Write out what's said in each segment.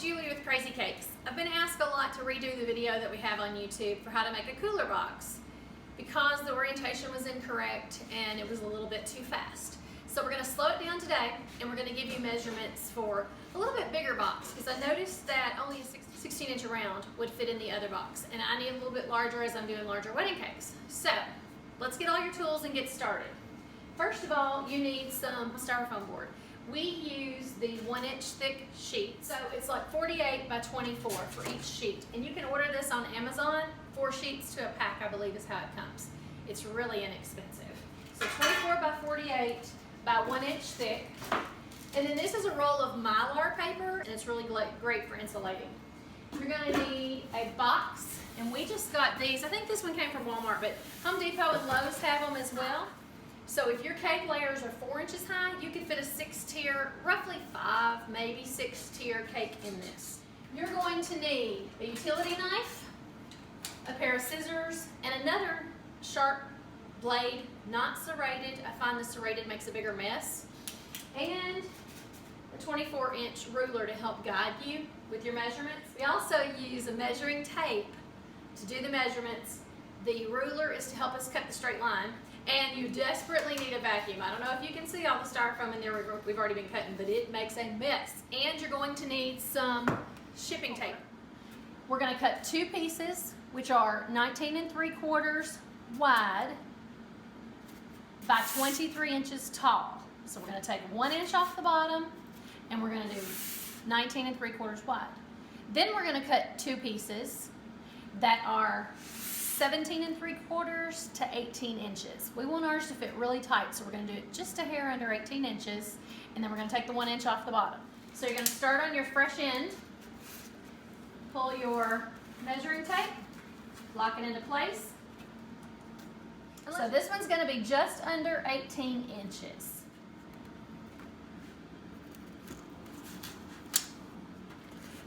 Julie with Crazy Cakes. I've been asked a lot to redo the video that we have on YouTube for how to make a cooler box because the orientation was incorrect and it was a little bit too fast. So we're going to slow it down today and we're going to give you measurements for a little bit bigger box because I noticed that only a 16-inch round would fit in the other box and I need a little bit larger as I'm doing larger wedding cakes. So let's get all your tools and get started. First of all, you need some styrofoam board. We use the 1-inch thick sheet, so it's like 48 by 24 for each sheet. And you can order this on Amazon, 4 sheets to a pack, I believe is how it comes. It's really inexpensive. So 24 by 48 by 1 inch thick. And then this is a roll of Mylar paper, and it's really great for insulating. You're gonna need a box, and we just got these. I think this one came from Walmart, but Home Depot and Lowe's have them as well. So if your cake layers are 4 inches high, you could fit a 6-tier, roughly 5, maybe 6-tier cake in this. You're going to need a utility knife, a pair of scissors, and another sharp blade, not serrated. I find the serrated makes a bigger mess. And a 24-inch ruler to help guide you with your measurements. We also use a measuring tape to do the measurements. The ruler is to help us cut the straight line. And you desperately need a vacuum. I don't know if you can see all the styrofoam in there we've already been cutting, but it makes a mess. And you're going to need some shipping tape. We're going to cut 2 pieces, which are 19 3/4 wide by 23 inches tall. So we're going to take 1 inch off the bottom, and we're going to do 19 3/4 wide. Then we're going to cut 2 pieces that are 17 3/4 to 18 inches. We want ours to fit really tight, so we're going to do it just a hair under 18 inches, and then we're going to take the 1 inch off the bottom. So you're going to start on your fresh end, pull your measuring tape, lock it into place. So this one's going to be just under 18 inches.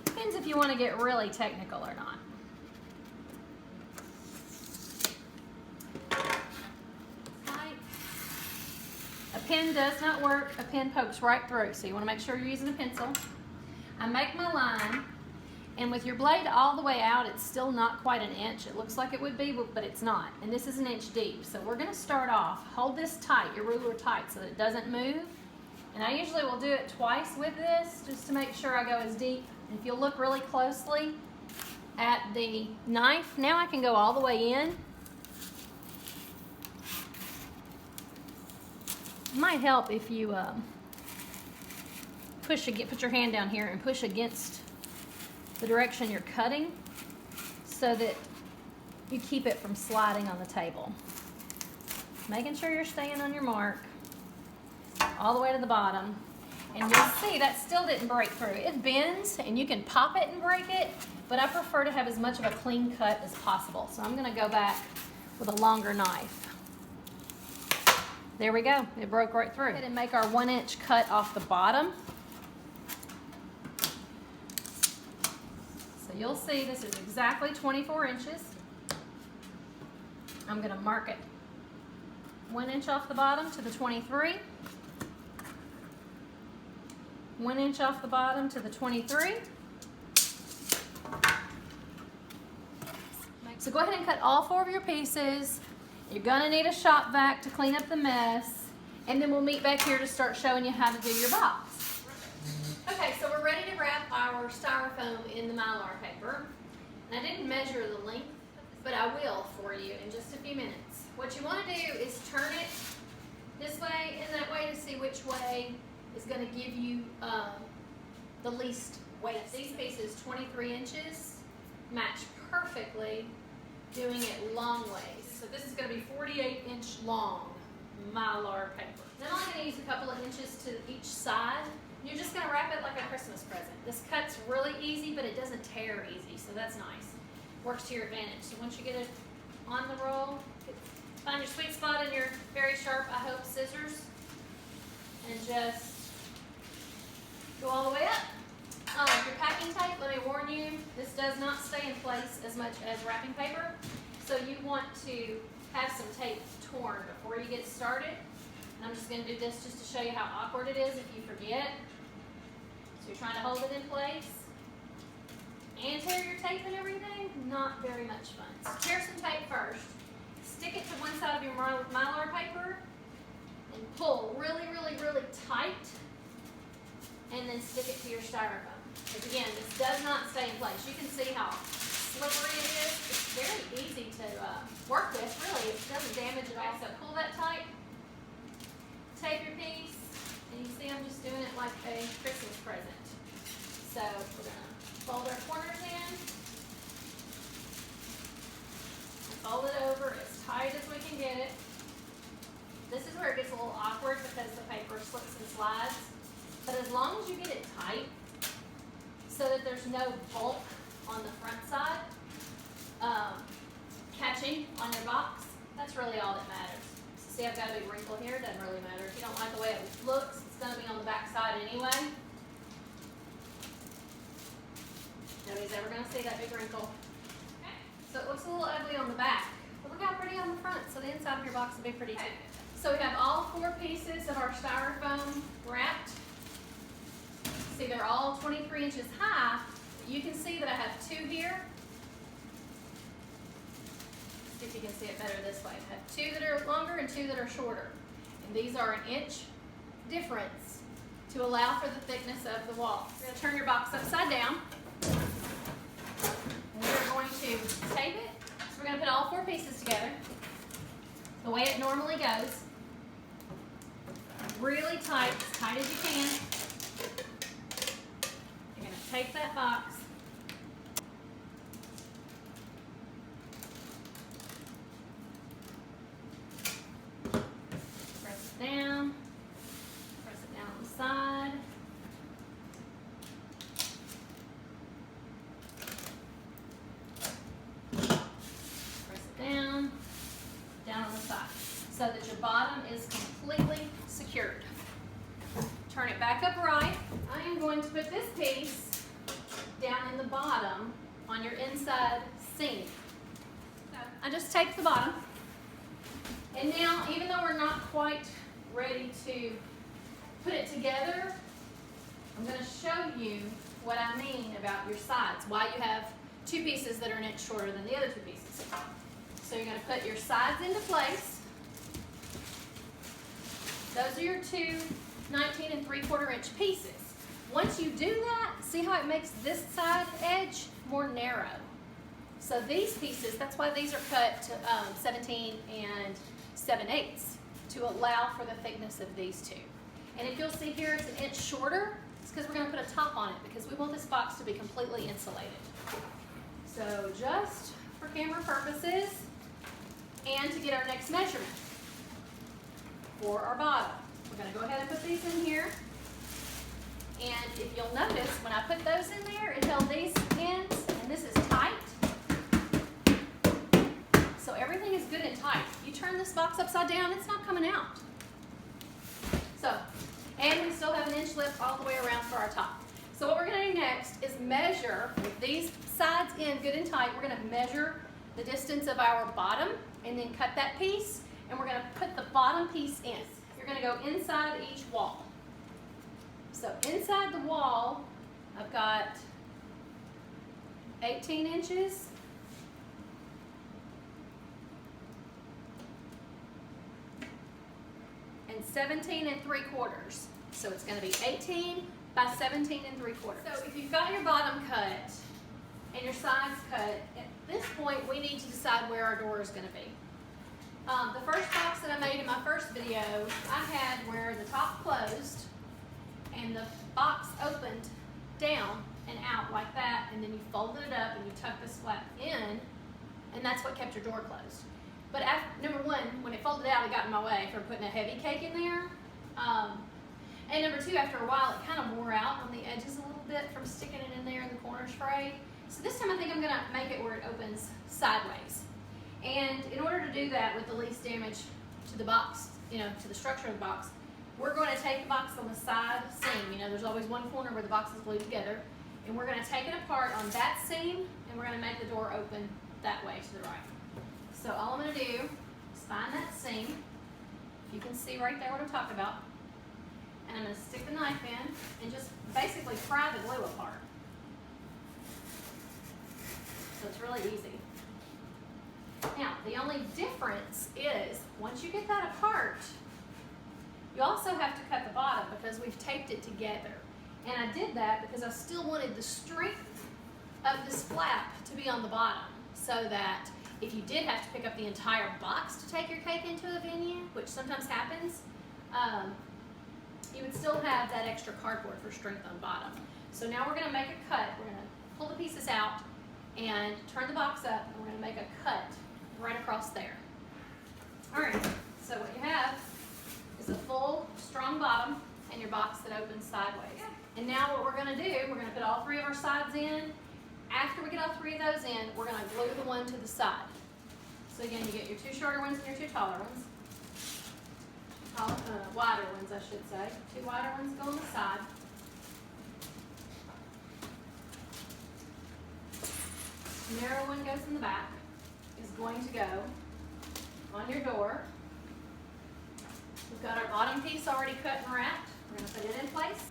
Depends if you want to get really technical or not. A pen does not work. A pen pokes right through, so you want to make sure you're using a pencil. I make my line, and with your blade all the way out, it's still not quite an inch. It looks like it would be, but it's not. And this is 1 inch deep. So we're going to start off. Hold this tight, your ruler tight, so that it doesn't move. And I usually will do it twice with this, just to make sure I go as deep. And if you look really closely at the knife, now I can go all the way in. It might help if you put your hand down here and push against the direction you're cutting so that you keep it from sliding on the table. Making sure you're staying on your mark all the way to the bottom. And you'll see that still didn't break through. It bends and you can pop it and break it, but I prefer to have as much of a clean cut as possible. So I'm going to go back with a longer knife. There we go, it broke right through. Go ahead and make our 1 inch cut off the bottom. So you'll see this is exactly 24 inches. I'm gonna mark it 1 inch off the bottom to the 23. 1 inch off the bottom to the 23. So go ahead and cut all 4 of your pieces. You're gonna need a shop vac to clean up the mess, and then we'll meet back here to start showing you how to do your box. Okay, so we're ready to wrap our styrofoam in the Mylar paper. And I didn't measure the length, but I will for you in just a few minutes. What you wanna do is turn it this way and that way to see which way is gonna give you the least weight. These pieces, 23 inches, match perfectly doing it long ways. So this is going to be 48-inch long Mylar paper. Then I'm going to use a couple of inches to each side. You're just going to wrap it like a Christmas present. This cut's really easy, but it doesn't tear easy, so that's nice. Works to your advantage. So once you get it on the roll, find your sweet spot in your very sharp, I hope, scissors, and just go all the way up. Your packing tape, let me warn you, this does not stay in place as much as wrapping paper. So you want to have some tape torn before you get started. And I'm just going to do this just to show you how awkward it is if you forget. So you're trying to hold it in place. anterior tape and everything, not very much fun. So tear some tape first. Stick it to one side of your mylar paper and pull really, really, really tight, and then stick it to your styrofoam. Because again, this does not stay in place. You can see how slippery it is. It's very easy to work with, really. It doesn't damage at all. So pull that tight, tape your piece, and you see I'm just doing it like a Christmas present. So we're gonna fold our corners in, and fold it over as tight as we can get it. This is where it gets a little awkward because the paper slips and slides. But as long as you get it tight, so that there's no bulk on the front side catching on your box, that's really all that matters. So see, I've got a big wrinkle here. It doesn't really matter. If you don't like the way it looks, it's going to be on the back side anyway. Nobody's ever going to see that big wrinkle. Okay. So it looks a little ugly on the back, but look how pretty on the front. So the inside of your box will be pretty too. So we have all 4 pieces of our styrofoam wrapped. See, they're all 23 inches high. You can see that I have 2 here. See if you can see it better this way. I have 2 that are longer and 2 that are shorter. And these are an inch difference to allow for the thickness of the wall. You're going to turn your box upside down. And we're going to tape it. So we're going to put all 4 pieces together the way it normally goes. Really tight, as tight as you can. You're going to take that box. Press it down. Press it down on the side. Press it down. Down on the side. So that your bottom is completely secured. Turn it back upright. I am going to put this piece down in the bottom on your inside seam. So I just take the bottom, and now even though we're not quite ready to put it together, I'm going to show you what I mean about your sides, why you have 2 pieces that are an inch shorter than the other 2 pieces. So you're going to put your sides into place. Those are your 2 19 3/4 inch pieces. Once you do that, see how it makes this side edge more narrow. So these pieces, that's why these are cut to 17 and 7/8 to allow for the thickness of these 2. And if you'll see here, it's an inch shorter. It's because we're going to put a top on it because we want this box to be completely insulated. So just for camera purposes and to get our next measurement for our bottom. We're going to go ahead and put these in here. And if you'll notice, when I put those in there, it held these ends, and this is tight. So everything is good and tight. You turn this box upside down, it's not coming out. So, and we still have an inch lip all the way around for our top. So what we're going to do next is measure, with these sides in good and tight, we're going to measure the distance of our bottom and then cut that piece, and we're going to put the bottom piece in. You're going to go inside each wall. So inside the wall, I've got 18 inches. And 17 3/4. So it's going to be 18 by 17 3/4. So if you've got your bottom cut and your sides cut, at this point we need to decide where our door is going to be. The first box that I made in my first video, I had where the top closed and the box opened down and out like that, and then you folded it up and you tucked this flap in, and that's what kept your door closed. But after, number one, when it folded out, it got in my way for putting a heavy cake in there. And number two, after a while, it kind of wore out on the edges a little bit from sticking it in there in the corners frayed. So this time I think I'm gonna make it where it opens sideways. And in order to do that with the least damage to the box, you know, to the structure of the box, we're going to take the box on the side seam. You know, there's always one corner where the box is glued together. And we're going to take it apart on that seam, and we're going to make the door open that way to the right. So all I'm going to do is find that seam. You can see right there what I'm talking about. And I'm going to stick the knife in and just basically pry the glue apart. So it's really easy. Now, the only difference is, once you get that apart, you also have to cut the bottom because we've taped it together. And I did that because I still wanted the strength of this flap to be on the bottom, so that if you did have to pick up the entire box to take your cake into a venue, which sometimes happens, you would still have that extra cardboard for strength on bottom. So now we're going to make a cut. We're going to pull the pieces out and turn the box up, and we're going to make a cut right across there. All right, so what you have is a full, strong bottom and your box that opens sideways. And now what we're going to do, we're going to put all three of our sides in. After we get all three of those in, we're going to glue the one to the side. So again, you get your two shorter ones and your two taller ones. Wider ones, I should say. Two wider ones go on the side. Narrow one goes in the back, is going to go on your door. We've got our bottom piece already cut and wrapped. We're going to put it in place.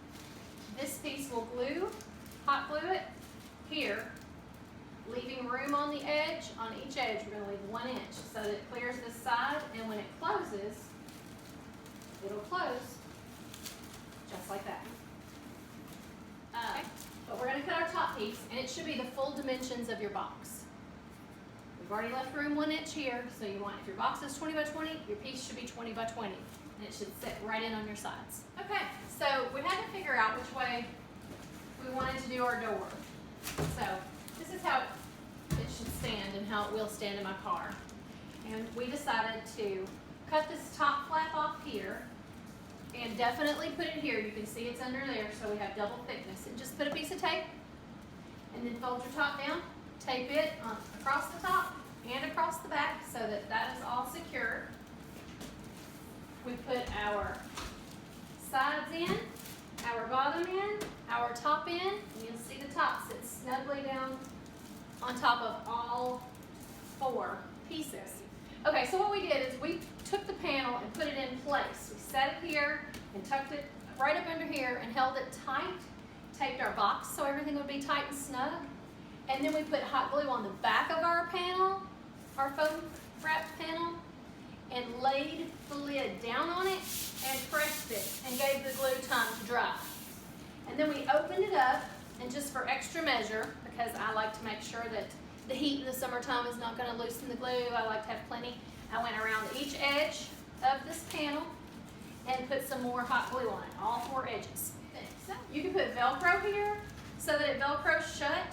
This piece will glue, hot glue it here, leaving room on the edge. On each edge, we're going to leave 1 inch so that it clears this side, and when it closes, it'll close just like that. But we're going to cut our top piece, and it should be the full dimensions of your box. We've already left room 1 inch here, so you want, if your box is 20 by 20, your piece should be 20 by 20, and it should sit right in on your sides. Okay, so we had to figure out which way we wanted to do our door. So this is how it should stand and how it will stand in my car. And we decided to cut this top flap off here and definitely put it here. You can see it's under there, so we have double thickness. And just put a piece of tape and then fold your top down, tape it across the top and across the back so that that is all secure. We put our sides in, our bottom in, our top in, and you'll see the top sits snugly down on top of all 4 pieces. Okay, so what we did is we took the panel and put it in place. We set it here and tucked it right up under here and held it tight, taped our box so everything would be tight and snug, and then we put hot glue on the back of our panel, our foam wrapped panel, and laid the lid down on it and pressed it and gave the glue time to dry. And then we opened it up, and just for extra measure, because I like to make sure that the heat in the summertime is not going to loosen the glue, I like to have plenty, I went around each edge of this panel and put some more hot glue on it, all 4 edges. So you can put Velcro here so that it Velcros shut.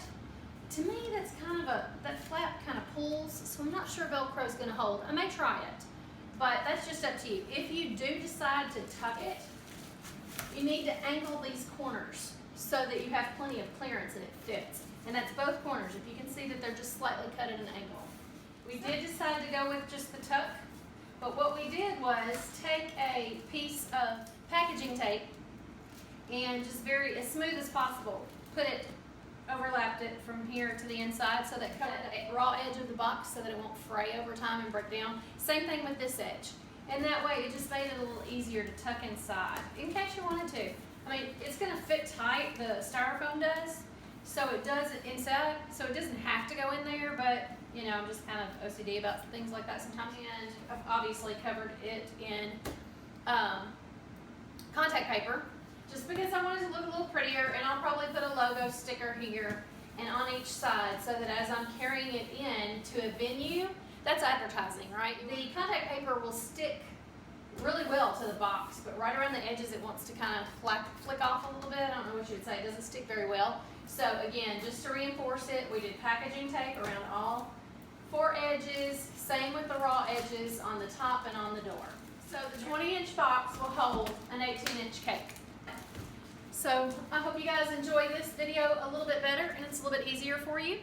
To me, that's kind of that flap kind of pulls, so I'm not sure Velcro is going to hold. I may try it, but that's just up to you. If you do decide to tuck it, you need to angle these corners so that you have plenty of clearance and it fits. And that's both corners. If you can see that they're just slightly cut at an angle. We did decide to go with just the tuck, but what we did was take a piece of packaging tape and just as smooth as possible, overlapped it from here to the inside so that cut the raw edge of the box so that it won't fray over time and break down. Same thing with this edge. And that way it just made it a little easier to tuck inside in case you wanted to. I mean, it's going to fit tight, the styrofoam does, so it does it inside, so it doesn't have to go in there, but you know, I'm just kind of OCD about things like that sometimes. And I've obviously covered it in contact paper, just because I wanted it to look a little prettier, and I'll probably put a logo sticker here and on each side so that as I'm carrying it in to a venue, that's advertising, right? The contact paper will stick really well to the box, but right around the edges it wants to kind of flick off a little bit. I don't know what you would say, it doesn't stick very well. So again, just to reinforce it, we did packaging tape around all 4 edges, same with the raw edges on the top and on the door. So the 20-inch box will hold an 18-inch cake. So I hope you guys enjoy this video a little bit better and it's a little bit easier for you.